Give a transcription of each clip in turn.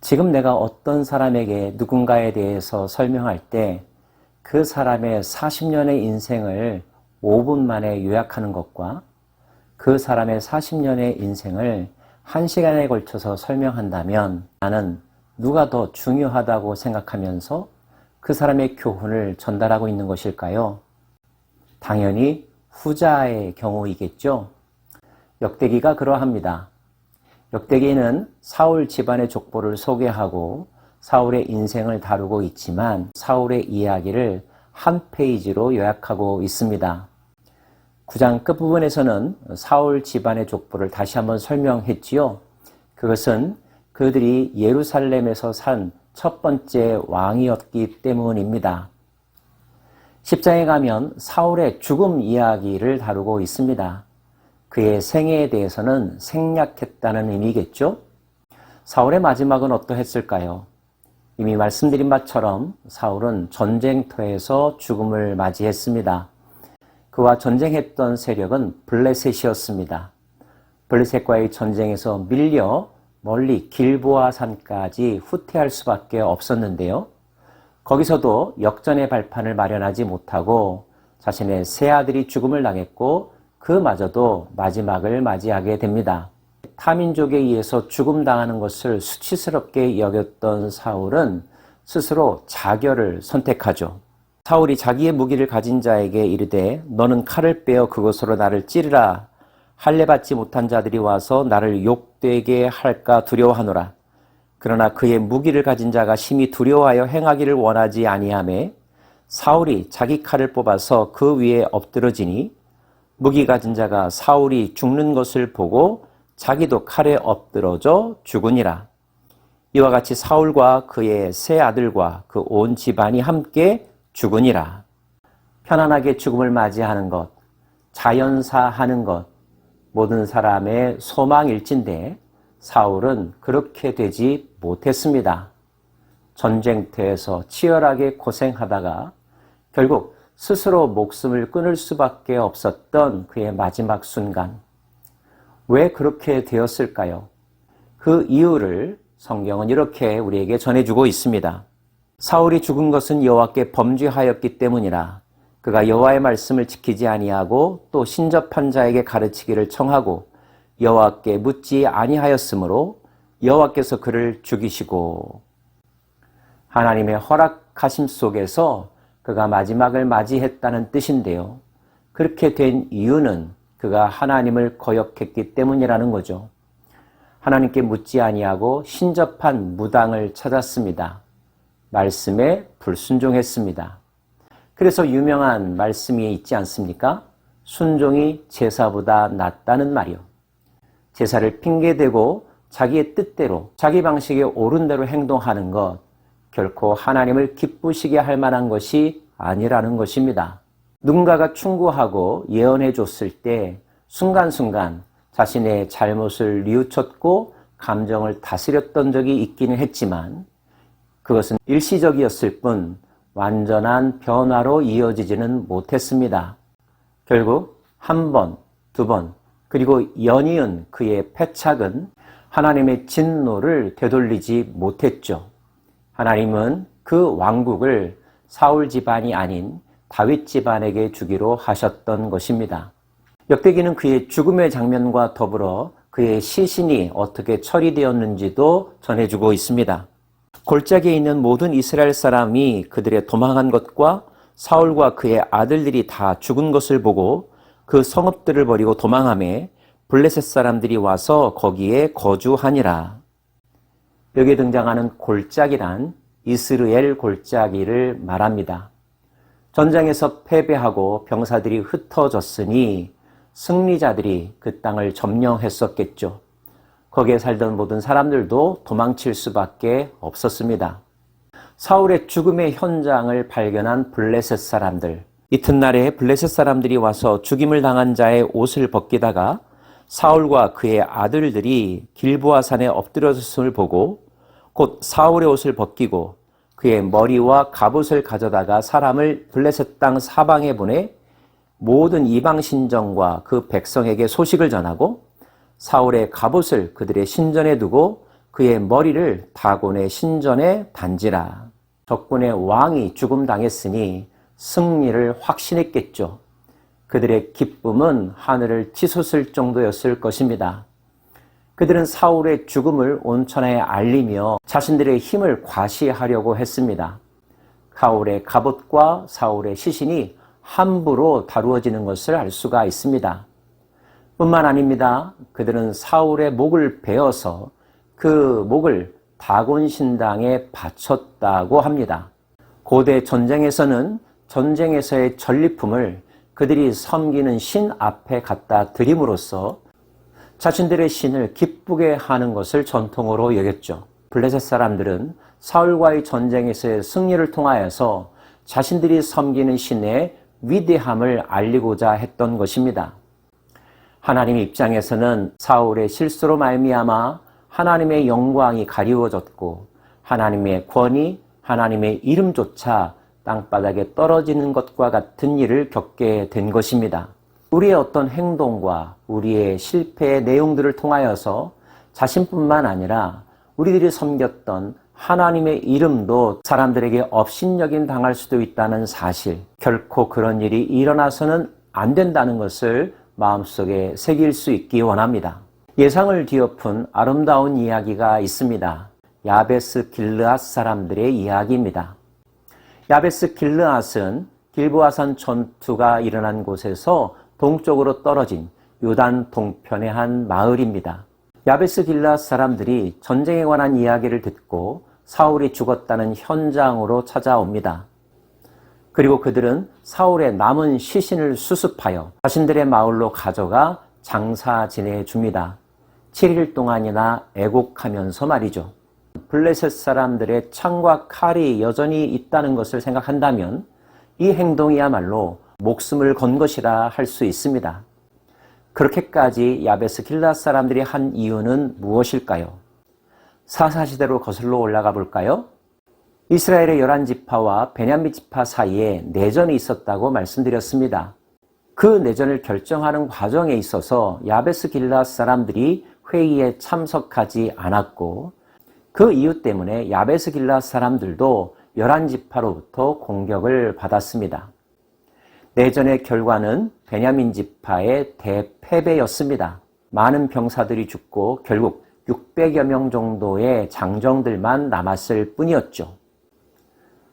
지금 내가 어떤 사람에게 누군가에 대해서 설명할 때 그 사람의 40년의 인생을 5분 만에 요약하는 것과 그 사람의 40년의 인생을 1시간에 걸쳐서 설명한다면 나는 누가 더 중요하다고 생각하면서 그 사람의 교훈을 전달하고 있는 것일까요? 당연히 후자의 경우이겠죠. 역대기가 그러합니다. 역대기는 사울 집안의 족보를 소개하고 사울의 인생을 다루고 있지만 사울의 이야기를 한 페이지로 요약하고 있습니다. 9장 끝부분에서는 사울 집안의 족보를 다시 한번 설명했지요. 그것은 그들이 예루살렘에서 산 첫 번째 왕이었기 때문입니다. 10장에 가면 사울의 죽음 이야기를 다루고 있습니다. 그의 생애에 대해서는 생략했다는 의미겠죠? 사울의 마지막은 어떠했을까요? 이미 말씀드린 바처럼 사울은 전쟁터에서 죽음을 맞이했습니다. 그와 전쟁했던 세력은 블레셋이었습니다. 블레셋과의 전쟁에서 밀려 멀리 길보아 산까지 후퇴할 수밖에 없었는데요. 거기서도 역전의 발판을 마련하지 못하고 자신의 세 아들이 죽음을 당했고 그마저도 마지막을 맞이하게 됩니다. 타민족에 의해서 죽음당하는 것을 수치스럽게 여겼던 사울은 스스로 자결을 선택하죠. 사울이 자기의 무기를 가진 자에게 이르되 너는 칼을 빼어 그것으로 나를 찌르라. 할례받지 못한 자들이 와서 나를 욕되게 할까 두려워하노라. 그러나 그의 무기를 가진 자가 심히 두려워하여 행하기를 원하지 아니하매 사울이 자기 칼을 뽑아서 그 위에 엎드러지니 무기 가진 자가 사울이 죽는 것을 보고 자기도 칼에 엎드러져 죽으니라. 이와 같이 사울과 그의 세 아들과 그 온 집안이 함께 죽으니라. 편안하게 죽음을 맞이하는 것, 자연사하는 것, 모든 사람의 소망일진데 사울은 그렇게 되지 못했습니다. 전쟁터에서 치열하게 고생하다가 결국 스스로 목숨을 끊을 수밖에 없었던 그의 마지막 순간. 왜 그렇게 되었을까요? 그 이유를 성경은 이렇게 우리에게 전해주고 있습니다. 사울이 죽은 것은 여호와께 범죄하였기 때문이라. 그가 여호와의 말씀을 지키지 아니하고 또 신접한 자에게 가르치기를 청하고 여호와께 묻지 아니하였으므로 여호와께서 그를 죽이시고 하나님의 허락하심 속에서 그가 마지막을 맞이했다는 뜻인데요. 그렇게 된 이유는 그가 하나님을 거역했기 때문이라는 거죠. 하나님께 묻지 아니하고 신접한 무당을 찾았습니다. 말씀에 불순종했습니다. 그래서 유명한 말씀이 있지 않습니까? 순종이 제사보다 낫다는 말이요. 제사를 핑계대고 자기의 뜻대로 자기 방식에 옳은 대로 행동하는 것 결코 하나님을 기쁘시게 할 만한 것이 아니라는 것입니다. 누군가가 충고하고 예언해 줬을 때 순간순간 자신의 잘못을 뉘우쳤고 감정을 다스렸던 적이 있기는 했지만 그것은 일시적이었을 뿐 완전한 변화로 이어지지는 못했습니다. 결국 한 번, 두 번, 그리고 연이은 그의 패착은 하나님의 진노를 되돌리지 못했죠. 하나님은 그 왕국을 사울 집안이 아닌 다윗 집안에게 주기로 하셨던 것입니다. 역대기는 그의 죽음의 장면과 더불어 그의 시신이 어떻게 처리되었는지도 전해주고 있습니다. 골짜기에 있는 모든 이스라엘 사람이 그들의 도망한 것과 사울과 그의 아들들이 다 죽은 것을 보고 그 성읍들을 버리고 도망하며 블레셋 사람들이 와서 거기에 거주하니라. 여기에 등장하는 골짜기란 이스르엘 골짜기를 말합니다. 전장에서 패배하고 병사들이 흩어졌으니 승리자들이 그 땅을 점령했었겠죠. 거기에 살던 모든 사람들도 도망칠 수밖에 없었습니다. 사울의 죽음의 현장을 발견한 블레셋 사람들. 이튿날에 블레셋 사람들이 와서 죽임을 당한 자의 옷을 벗기다가 사울과 그의 아들들이 길보아 산에 엎드려졌음을 보고 곧 사울의 옷을 벗기고 그의 머리와 갑옷을 가져다가 사람을 블레셋 땅 사방에 보내 모든 이방 신정과 그 백성에게 소식을 전하고 사울의 갑옷을 그들의 신전에 두고 그의 머리를 다곤의 신전에 단지라. 적군의 왕이 죽음당했으니 승리를 확신했겠죠. 그들의 기쁨은 하늘을 치솟을 정도였을 것입니다. 그들은 사울의 죽음을 온천하에 알리며 자신들의 힘을 과시하려고 했습니다. 사울의 갑옷과 사울의 시신이 함부로 다루어지는 것을 알 수가 있습니다. 뿐만 아닙니다. 그들은 사울의 목을 베어서 그 목을 다곤 신당에 바쳤다고 합니다. 고대 전쟁에서는 전쟁에서의 전리품을 그들이 섬기는 신 앞에 갖다 드림으로써 자신들의 신을 기쁘게 하는 것을 전통으로 여겼죠. 블레셋 사람들은 사울과의 전쟁에서의 승리를 통하여서 자신들이 섬기는 신의 위대함을 알리고자 했던 것입니다. 하나님의 입장에서는 사울의 실수로 말미암아 하나님의 영광이 가리워졌고 하나님의 권위, 하나님의 이름조차 땅바닥에 떨어지는 것과 같은 일을 겪게 된 것입니다. 우리의 어떤 행동과 우리의 실패의 내용들을 통하여서 자신뿐만 아니라 우리들이 섬겼던 하나님의 이름도 사람들에게 업신여김 당할 수도 있다는 사실, 결코 그런 일이 일어나서는 안 된다는 것을 마음속에 새길 수 있기 원합니다. 예상을 뒤엎은 아름다운 이야기가 있습니다. 야베스 길르앗 사람들의 이야기입니다. 야베스 길르앗은 길보아산 전투가 일어난 곳에서 동쪽으로 떨어진 요단 동편의 한 마을입니다. 야베스 길르앗 사람들이 전쟁에 관한 이야기를 듣고 사울이 죽었다는 현장으로 찾아옵니다. 그리고 그들은 사울의 남은 시신을 수습하여 자신들의 마을로 가져가 장사 지내줍니다. 7일 동안이나 애곡하면서 말이죠. 블레셋 사람들의 창과 칼이 여전히 있다는 것을 생각한다면 이 행동이야말로 목숨을 건 것이라 할 수 있습니다. 그렇게까지 야베스 길르앗 사람들이 한 이유는 무엇일까요? 사사시대로 거슬러 올라가 볼까요? 이스라엘의 11지파와 베냐민 지파 사이에 내전이 있었다고 말씀드렸습니다. 그 내전을 결정하는 과정에 있어서 야베스 길르앗 사람들이 회의에 참석하지 않았고 그 이유 때문에 야베스 길르앗 사람들도 11지파로부터 공격을 받았습니다. 내전의 결과는 베냐민 지파의 대패배였습니다. 많은 병사들이 죽고 결국 600여 명 정도의 장정들만 남았을 뿐이었죠.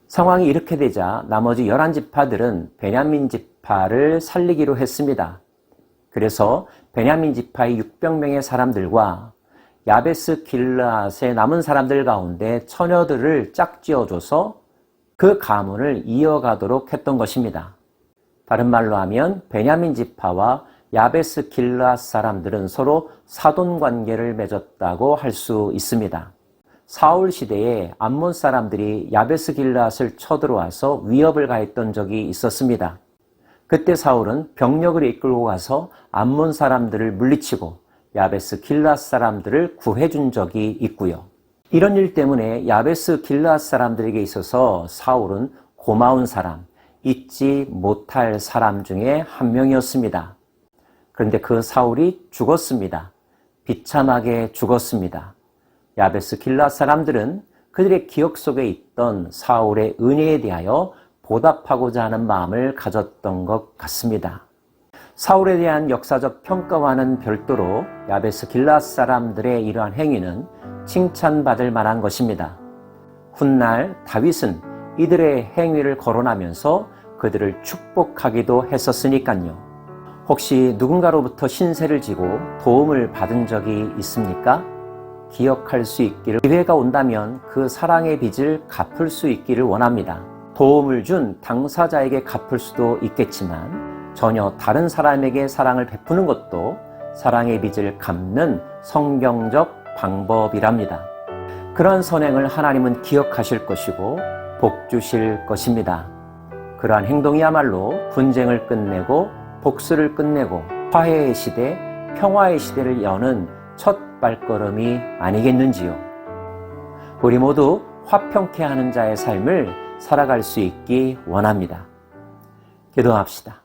상황이 이렇게 되자 나머지 11지파들은 베냐민 지파를 살리기로 했습니다. 그래서 베냐민 지파의 600명의 사람들과 야베스 길르앗의 남은 사람들 가운데 처녀들을 짝지어줘서 그 가문을 이어가도록 했던 것입니다. 다른 말로 하면 베냐민 지파와 야베스 길르앗 사람들은 서로 사돈 관계를 맺었다고 할 수 있습니다. 사울 시대에 암몬 사람들이 야베스 길르앗을 쳐들어와서 위협을 가했던 적이 있었습니다. 그때 사울은 병력을 이끌고 가서 암몬 사람들을 물리치고 야베스 길르앗 사람들을 구해준 적이 있고요. 이런 일 때문에 야베스 길르앗 사람들에게 있어서 사울은 고마운 사람, 잊지 못할 사람 중에 한 명이었습니다. 그런데 그 사울이 죽었습니다. 비참하게 죽었습니다. 야베스 길르앗 사람들은 그들의 기억 속에 있던 사울의 은혜에 대하여 보답하고자 하는 마음을 가졌던 것 같습니다. 사울에 대한 역사적 평가와는 별도로 야베스 길르앗 사람들의 이러한 행위는 칭찬받을 만한 것입니다. 훗날 다윗은 이들의 행위를 거론하면서 그들을 축복하기도 했었으니까요. 혹시 누군가로부터 신세를 지고 도움을 받은 적이 있습니까? 기억할 수 있기를, 기회가 온다면 그 사랑의 빚을 갚을 수 있기를 원합니다. 도움을 준 당사자에게 갚을 수도 있겠지만 전혀 다른 사람에게 사랑을 베푸는 것도 사랑의 빚을 갚는 성경적 방법이랍니다. 그러한 선행을 하나님은 기억하실 것이고 복 주실 것입니다. 그러한 행동이야말로 분쟁을 끝내고 복수를 끝내고 화해의 시대, 평화의 시대를 여는 첫 발걸음이 아니겠는지요. 우리 모두 화평케 하는 자의 삶을 살아갈 수 있기 원합니다. 기도합시다.